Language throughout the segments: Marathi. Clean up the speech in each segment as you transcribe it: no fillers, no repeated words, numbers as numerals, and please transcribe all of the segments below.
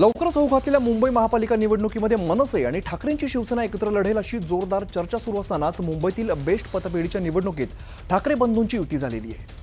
लवकरच होऊ घातलेल्या मुंबई महापालिका निवडणुकीमध्ये मनसे आणि ठाकरेंची शिवसेना एकत्र लढेल अशी जोरदार चर्चा सुरू असतानाच मुंबईतील बेस्ट पतपेढीच्या निवडणुकीत ठाकरे बंधूंची युती झालेली आहे।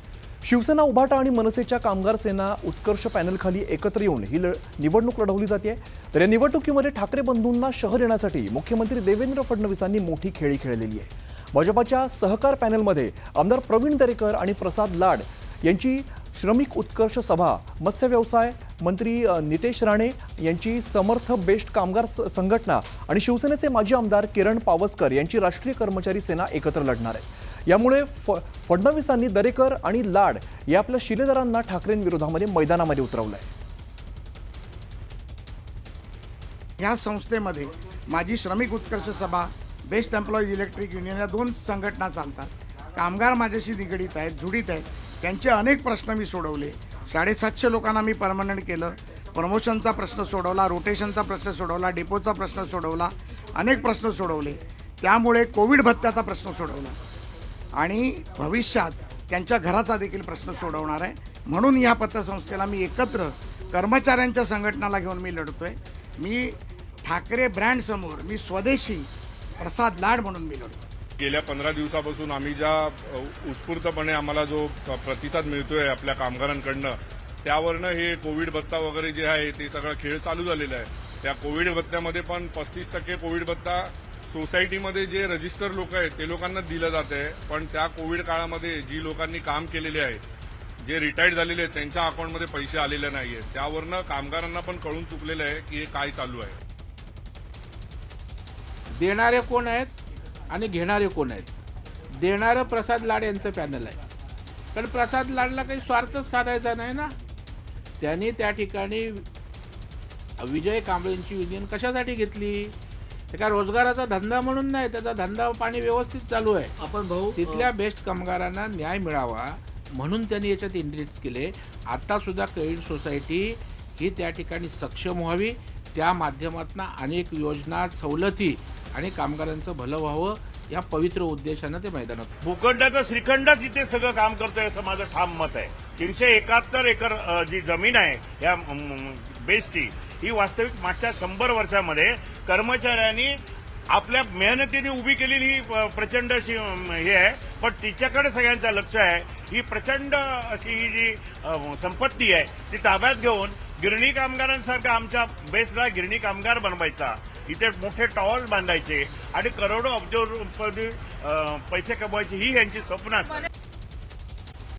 शिवसेना उभाटा आणि मनसेच्या कामगार सेना उत्कर्ष पॅनलखाली एकत्र येऊन ही निवडणूक लढवली जाते। तर या निवडणुकीमध्ये ठाकरे बंधूंना शह देण्यासाठी मुख्यमंत्री देवेंद्र फडणवीसांनी मोठी खेळी खेळलेली आहे। भाजपाच्या सहकार पॅनलमध्ये आमदार प्रवीण दरेकर आणि प्रसाद लाड यांची श्रमिक उत्कर्ष सभा, मत्स्य व्यवसाय मंत्री नितेश राणे यांची समर्थ बेस्ट कामगार संघटना आणि शिवसेनेचे माजी आमदार किरण पावसकर यांची राष्ट्रीय कर्मचारी सेना एकत्र लढणार आहे। यामुळे फडणवीसांनी दरेकर आणि लाड या आपल्या शिलेदारांना ठाकरेंविरोधामध्ये मैदानामध्ये उतरवलंय। या संस्थेमध्ये माझी श्रमिक उत्कर्ष सभा, बेस्ट एम्प्लॉईज इलेक्ट्रिक युनियन या दोन संघटना चालतात। कामगार माझ्याशी निगडीत आहेत, जुडीत आहेत। त्यांचे अनेक प्रश्न मी सोडवले। 750 लोकांना मी परमनंट केलं। प्रमोशनचा प्रश्न सोडवला, रोटेशनचा प्रश्न सोडवला, डेपोचा प्रश्न सोडवला, अनेक प्रश्न सोडवले। त्यामुळे कोविड भत्त्याचा प्रश्न सोडवला आणि भविष्यात त्यांच्या घराचा देखील प्रश्न सोडवणार आहे। म्हणून या पतसंस्थेला मी एकत्र कर्मचाऱ्यांच्या संघटनाला घेऊन मी लढतोय। मी ठाकरे ब्रँड समोर मी स्वदेशी प्रसाद लाड म्हणून मी लढतो। गेल्या 15 दिवसापासून आम्ही ज्या उत्स्फूर्तपणे आम्हाला जो प्रतिसाद मिळतोय आपल्या कामगारांकडनं, त्यावरनं हे कोविड भत्ता वगैरे जे आहे ते सगळं खेळ चालू झालेला आहे। त्या कोविड भत्त्यामध्ये पण 35% कोविड भत्ता सोसायटीमध्ये जे रजिस्टर लोक आहेत ते लोकांना दिलं जात आहे। पण त्या कोविड काळामध्ये जी लोकांनी काम केलेले आहे, जे रिटायर्ड झालेले आहेत, त्यांच्या अकाउंटमध्ये पैसे आलेले नाही आहेत। त्यावरनं कामगारांना पण कळून चुकलेलं आहे की हे काय चालू आहे। देणारे कोण आहेत आणि घेणारे कोण आहेत? देणारं प्रसाद लाड यांचं पॅनल आहे, पण प्रसाद लाडला काही स्वार्थच साधायचा नाही ना। त्यांनी त्या ठिकाणी विजय कांबळेंची युनियन कशासाठी घेतली? ते काय रोजगाराचा धंदा म्हणून नाही, त्याचा धंदा पाणी व्यवस्थित चालू आहे। आपण भाऊ तिथल्या बेस्ट कामगारांना न्याय मिळावा म्हणून त्यांनी याच्यात इंट्रेस्ट केले। आता सुद्धा क्रेडिट सोसायटी ही त्या ठिकाणी सक्षम व्हावी, त्या माध्यमातून अनेक योजना, सवलती आणि कामगारांचं भलं व्हावं या पवित्र उद्देशानं ते मैदानात भूखंडाचा श्रीखंडच इथे सगळं काम करतोय असं माझं ठाम मत आहे। 371 एकर जी जमीन आहे या बेस्टची, ही वास्तविक मागच्या 100 वर्षामध्ये कर्मचाऱ्यांनी आपल्या मेहनतीने उभी केलेली प्रचंड अशी हे आहे। पण तिच्याकडे सगळ्यांचं लक्ष आहे। ही प्रचंड अशी ही जी संपत्ती आहे ती ताब्यात घेऊन गिरणी कामगारांसारखा आमच्या बेसला गिरणी कामगार बनवायचा, इथे मोठे टॉवर्स बांधायचे आणि करोडो अब्ज पैसे कमवायचे, ही यांची स्वप्न असतात।